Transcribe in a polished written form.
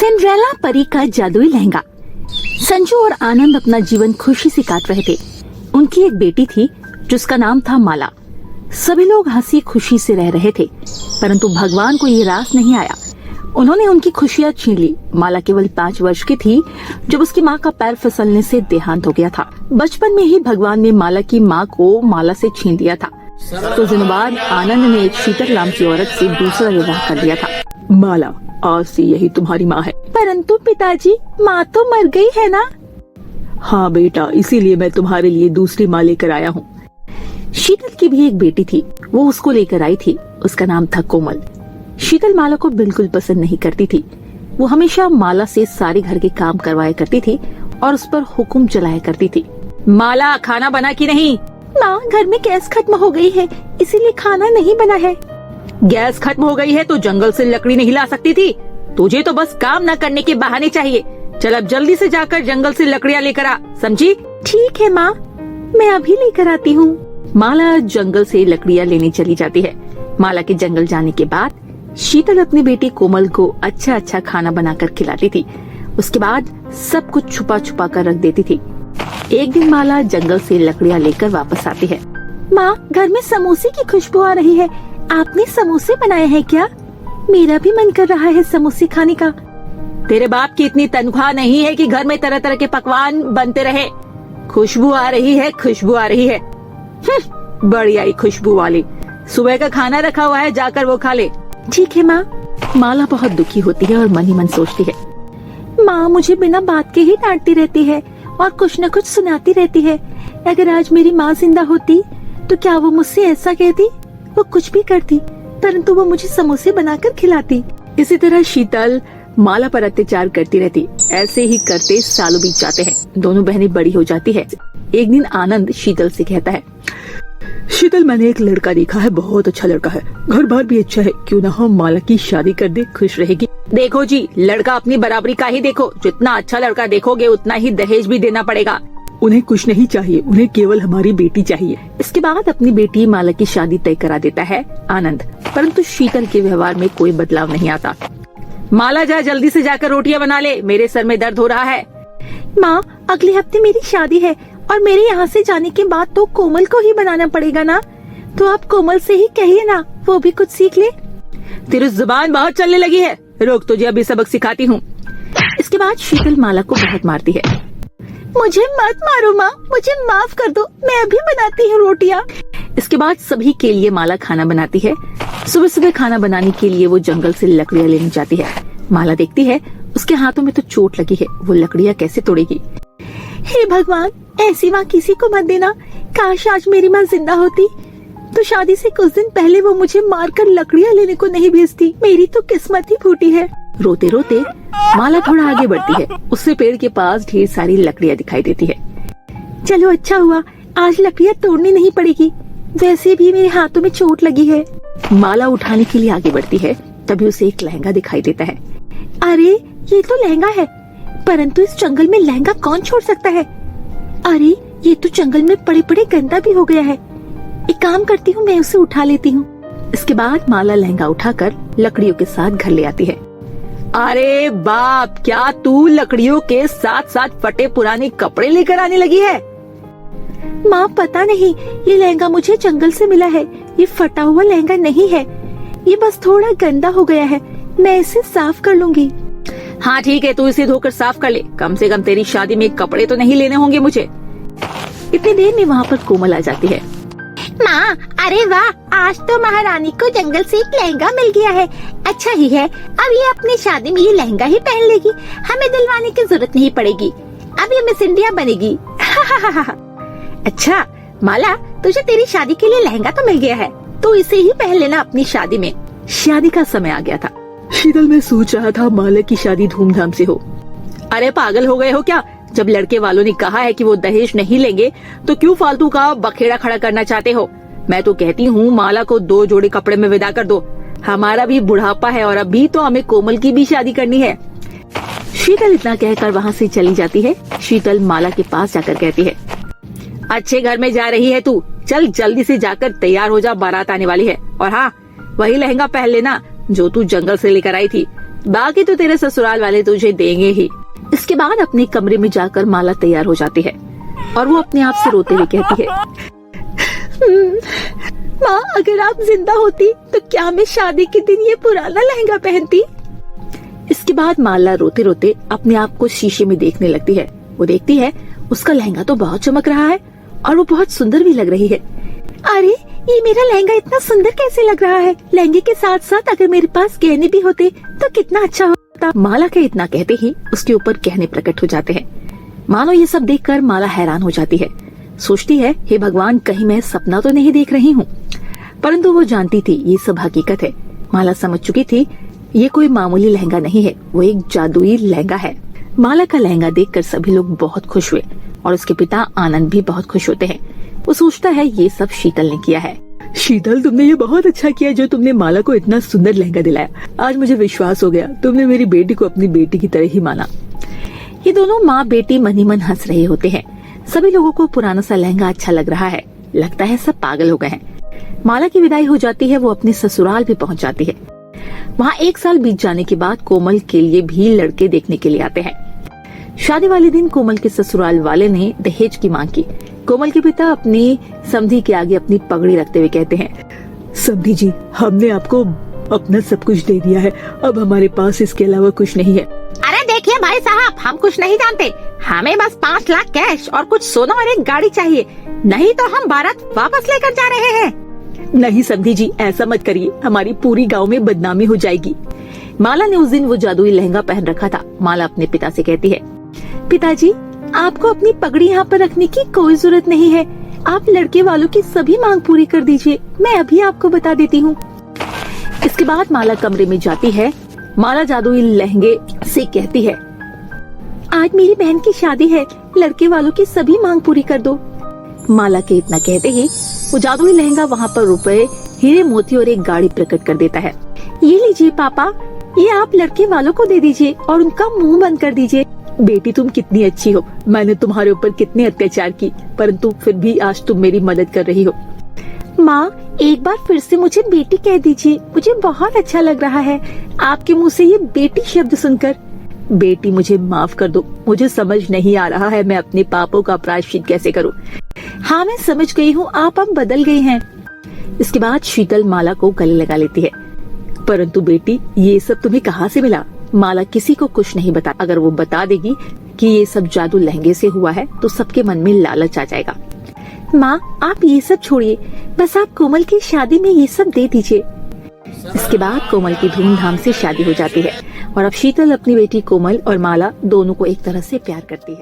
Cinderella परी का जादुई लहंगा। संजू और आनंद अपना जीवन खुशी से काट रहे थे। उनकी एक बेटी थी जिसका नाम था माला। सभी लोग हंसी खुशी से रह रहे थे, परंतु भगवान को ये रास नहीं आया। उन्होंने उनकी खुशियाँ छीन ली। माला केवल 5 वर्ष की थी जब उसकी माँ का पैर फिसलने से देहांत हो गया था। बचपन में ही भगवान ने माला की माँ को माला से छीन लिया था। कुछ दिनों बाद आनंद ने एक शीतल नाम की औरत से दूसरा विवाह कर दिया था। माला, आज से यही तुम्हारी माँ है। परंतु पिताजी, माँ तो मर गई है ना? हाँ बेटा, इसीलिए मैं तुम्हारे लिए दूसरी माँ लेकर आया हूँ। शीतल की भी एक बेटी थी, वो उसको लेकर आई थी। उसका नाम था कोमल। शीतल माला को बिल्कुल पसंद नहीं करती थी। वो हमेशा माला से सारे घर के काम करवाया करती थी और उस पर हुक्म चलाया करती थी। माला, खाना बना कि नहीं? माँ, घर में गैस खत्म हो गई है, इसीलिए खाना नहीं बना है। गैस खत्म हो गई है तो जंगल से लकड़ी नहीं ला सकती थी? तुझे तो बस काम न करने के बहाने चाहिए। चल अब जल्दी से जाकर जंगल से लकड़ियाँ लेकर आ, समझी? ठीक है माँ, मैं अभी लेकर आती हूँ। माला जंगल से लकड़ियाँ लेने चली जाती है। माला के जंगल जाने के बाद शीतल अपनी बेटी कोमल को अच्छा अच्छा खाना बनाकर खिलाती थी। उसके बाद सब कुछ छुपा छुपा कर रख देती थी। एक दिन माला जंगल से लकड़ियाँ लेकर वापस आती है। माँ, घर में समोसे की खुशबू आ रही है। आपने समोसे बनाए हैं क्या? मेरा भी मन कर रहा है समोसे खाने का। तेरे बाप की इतनी तनख्वाह नहीं है कि घर में तरह तरह के पकवान बनते रहे। खुशबू आ रही है, खुशबू आ रही है। बड़ी आई खुशबू वाली। सुबह का खाना रखा हुआ है, जाकर वो खा ले। ठीक है माँ। माला बहुत दुखी होती है और मन ही मन सोचती है, माँ मुझे बिना बात के ही डांटती रहती है और कुछ न कुछ सुनाती रहती है। अगर आज मेरी माँ जिंदा होती तो क्या वो मुझसे ऐसा कहती? वो कुछ भी करती, परंतु वो मुझे समोसे बनाकर खिलाती। इसी तरह शीतल माला पर अत्याचार करती रहती। ऐसे ही करते सालों बीत जाते हैं। दोनों बहनें बड़ी हो जाती है। एक दिन आनंद शीतल से कहता है, शीतल, मैंने एक लड़का देखा है, बहुत अच्छा लड़का है, घर बार भी अच्छा है, क्यों ना हम माला की शादी कर दे, खुश रहेगी। देखो जी, लड़का अपनी बराबरी का ही देखो। जितना अच्छा लड़का देखोगे उतना ही दहेज भी देना पड़ेगा। उन्हें कुछ नहीं चाहिए, उन्हें केवल हमारी बेटी चाहिए। इसके बाद अपनी बेटी माला की शादी तय करा देता है आनंद, परंतु शीतल के व्यवहार में कोई बदलाव नहीं आता। माला, जा जल्दी से जाकर रोटियां बना ले, मेरे सर में दर्द हो रहा है। माँ, अगले हफ्ते मेरी शादी है और मेरे यहाँ से जाने के बाद तो कोमल को ही बनाना पड़ेगा ना? तो आप कोमल से ही कहिए ना, वो भी कुछ सीख ले। तेरी जुबान बहुत चलने लगी है, रुक, तुझे अभी सबक सिखाती हूँ। इसके बाद शीतल माला को बहुत मारती है। मुझे मत मारो माँ, मुझे माफ कर दो, मैं अभी बनाती हूँ रोटियाँ। इसके बाद सभी के लिए माला खाना बनाती है। सुबह सुबह खाना बनाने के लिए वो जंगल से लकड़ियाँ लेने जाती है। माला देखती है उसके हाथों में तो चोट लगी है, वो लकड़ियाँ कैसे तोड़ेगी? हे भगवान, ऐसी माँ किसी को मत देना। काश आज मेरी माँ जिंदा होती तो शादी से कुछ दिन पहले वो मुझे मारकर लकड़ियाँ लेने को नहीं भेजती। मेरी तो किस्मत ही फूटी है। रोते रोते माला थोड़ा आगे बढ़ती है। उससे पेड़ के पास ढेर सारी लकड़ियाँ दिखाई देती है। चलो अच्छा हुआ, आज लकड़ियाँ तोड़नी नहीं पड़ेगी, वैसे भी मेरे हाथों में चोट लगी है। माला उठाने के लिए आगे बढ़ती है, तभी उसे एक लहंगा दिखाई देता है। अरे ये तो लहंगा है, परंतु इस जंगल में लहंगा कौन छोड़ सकता है? अरे ये तो जंगल में पड़े पड़े गंदा भी हो गया है। एक काम करती हूँ, मैं उसे उठा लेती हूँ। इसके बाद माला लहंगा उठाकर लकड़ियों के साथ घर ले आती है। अरे बाप, क्या तू लकड़ियों के साथ साथ फटे पुराने कपड़े लेकर आने लगी है? माँ, पता नहीं, ये लहंगा मुझे जंगल से मिला है। ये फटा हुआ लहंगा नहीं है, ये बस थोड़ा गंदा हो गया है, मैं इसे साफ कर लूंगी। हाँ ठीक है, तू इसे धोकर साफ कर ले, कम से कम तेरी शादी में कपड़े तो नहीं लेने होंगे मुझे। इतनी देर में वहाँ पर कोमल आ जाती है। माँ, अरे वाह, आज तो महारानी को जंगल से एक लहंगा मिल गया है। अच्छा ही है, अब ये अपनी शादी में ये लहंगा ही पहन लेगी, हमें दिलवाने की जरूरत नहीं पड़ेगी। अब ये मिस इंडिया बनेगी। अच्छा माला, तुझे तेरी शादी के लिए लहंगा तो मिल गया है, तो इसे ही पहन लेना अपनी शादी में। शादी का समय आ गया था। शीतल, मैं सोच रहा था माला की शादी धूमधाम से हो। अरे पागल हो गए हो क्या? जब लड़के वालों ने कहा है कि वो दहेज नहीं लेंगे तो क्यों फालतू का बखेड़ा खड़ा करना चाहते हो? मैं तो कहती हूँ माला को 2 जोड़े कपड़े में विदा कर दो। हमारा भी बुढ़ापा है और अभी तो हमें कोमल की भी शादी करनी है। शीतल इतना कहकर वहाँ से चली जाती है। शीतल माला के पास जाकर कहती है, अच्छे घर में जा रही है तू, चल जल्दी से जाकर तैयार हो जा, बारात आने वाली है। और हाँ, वही लहंगा पहन लेना, जो तू जंगल से लेकर आई थी, बाकी तो तेरे ससुराल वाले तुझे देंगे ही। इसके बाद अपने कमरे में जाकर माला तैयार हो जाती है और वो अपने आप से रोते हुए कहती है, माँ अगर आप जिंदा होती तो क्या मैं शादी के दिन ये पुराना लहंगा पहनती। इसके बाद माला रोते रोते अपने आप को शीशे में देखने लगती है। वो देखती है उसका लहंगा तो बहुत चमक रहा है और वो बहुत सुंदर भी लग रही है। अरे ये मेरा लहंगा इतना सुंदर कैसे लग रहा है, लहंगे के साथ साथ अगर मेरे पास गहने भी होते तो कितना अच्छा होता। माला के इतना कहते ही उसके ऊपर गहने प्रकट हो जाते हैं। मानो ये सब देखकर माला हैरान हो जाती है। सोचती है, हे भगवान, कहीं मैं सपना तो नहीं देख रही हूँ। परंतु वो जानती थी ये सब हकीकत है। माला समझ चुकी थी ये कोई मामूली लहंगा नहीं है, वो एक जादुई लहंगा है। माला का लहंगा देखकर सभी लोग बहुत खुश हुए और उसके पिता आनंद भी बहुत खुश होते हैं। वो सोचता है ये सब शीतल ने किया है। शीतल, तुमने ये बहुत अच्छा किया जो तुमने माला को इतना सुंदर लहंगा दिलाया। आज मुझे विश्वास हो गया, तुमने मेरी बेटी को अपनी बेटी की तरह ही माना। ये दोनों माँ बेटी मन ही मन हंस रहे होते हैं। सभी लोगों को पुराना सा लहंगा अच्छा लग रहा है। लगता है सब पागल हो गए हैं। माला की विदाई हो जाती है। वो अपने ससुराल भी पहुँच जाती है। वहाँ 1 साल बीत जाने के बाद कोमल के लिए भी लड़के देखने के लिए आते हैं। शादी वाले दिन कोमल के ससुराल वाले ने दहेज की मांग की। कोमल के पिता अपनी समधी के आगे अपनी पगड़ी रखते हुए कहते हैं, समधी जी, हमने आपको अपना सब कुछ दे दिया है, अब हमारे पास इसके अलावा कुछ नहीं है। अरे देखिए भाई साहब, हम कुछ नहीं जानते, हमें बस 5 लाख कैश और कुछ सोना और एक गाड़ी चाहिए, नहीं तो हम भारत वापस लेकर जा रहे हैं। नहीं समधी जी, ऐसा मत करिए, हमारी पूरी गांव में बदनामी हो जाएगी। माला ने उस दिन वो जादुई लहंगा पहन रखा था। माला अपने पिता से कहती है, पिताजी, आपको अपनी पगड़ी यहाँ पर रखने की कोई जरूरत नहीं है। आप लड़के वालों की सभी मांग पूरी कर दीजिए, मैं अभी आपको बता देती हूँ। इसके बाद माला कमरे में जाती है। माला जादुई लहंगे से कहती है, आज मेरी बहन की शादी है, लड़के वालों की सभी मांग पूरी कर दो। माला के इतना कहते ही वो जादुई लहंगा वहाँ पर रुपए, हीरे मोती और एक गाड़ी प्रकट कर देता है। ये लीजिए पापा, ये आप लड़के वालों को दे दीजिए और उनका मुंह बंद कर दीजिए। बेटी, तुम कितनी अच्छी हो, मैंने तुम्हारे ऊपर कितने अत्याचार की, परंतु फिर भी आज तुम मेरी मदद कर रही हो। माँ, एक बार फिर से मुझे बेटी कह दीजिए, मुझे बहुत अच्छा लग रहा है आपके मुँह से ये बेटी शब्द सुनकर। बेटी, मुझे माफ कर दो, मुझे समझ नहीं आ रहा है मैं अपने पापों का प्रायश्चित कैसे करूं। हाँ, मैं समझ गई हूँ, आप अब बदल गई हैं। इसके बाद शीतल माला को गले लगा लेती है। परंतु बेटी, ये सब तुम्हें कहाँ से मिला? माला किसी को कुछ नहीं बता। अगर वो बता देगी कि ये सब जादू लहंगे से हुआ है तो सबके मन में लालच आ जाएगा। माँ, आप ये सब छोड़िए, बस आप कोमल की शादी में ये सब दे दीजिए। इसके बाद कोमल की धूमधाम से शादी हो जाती है और अब शीतल अपनी बेटी कोमल और माला दोनों को एक तरह से प्यार करती है।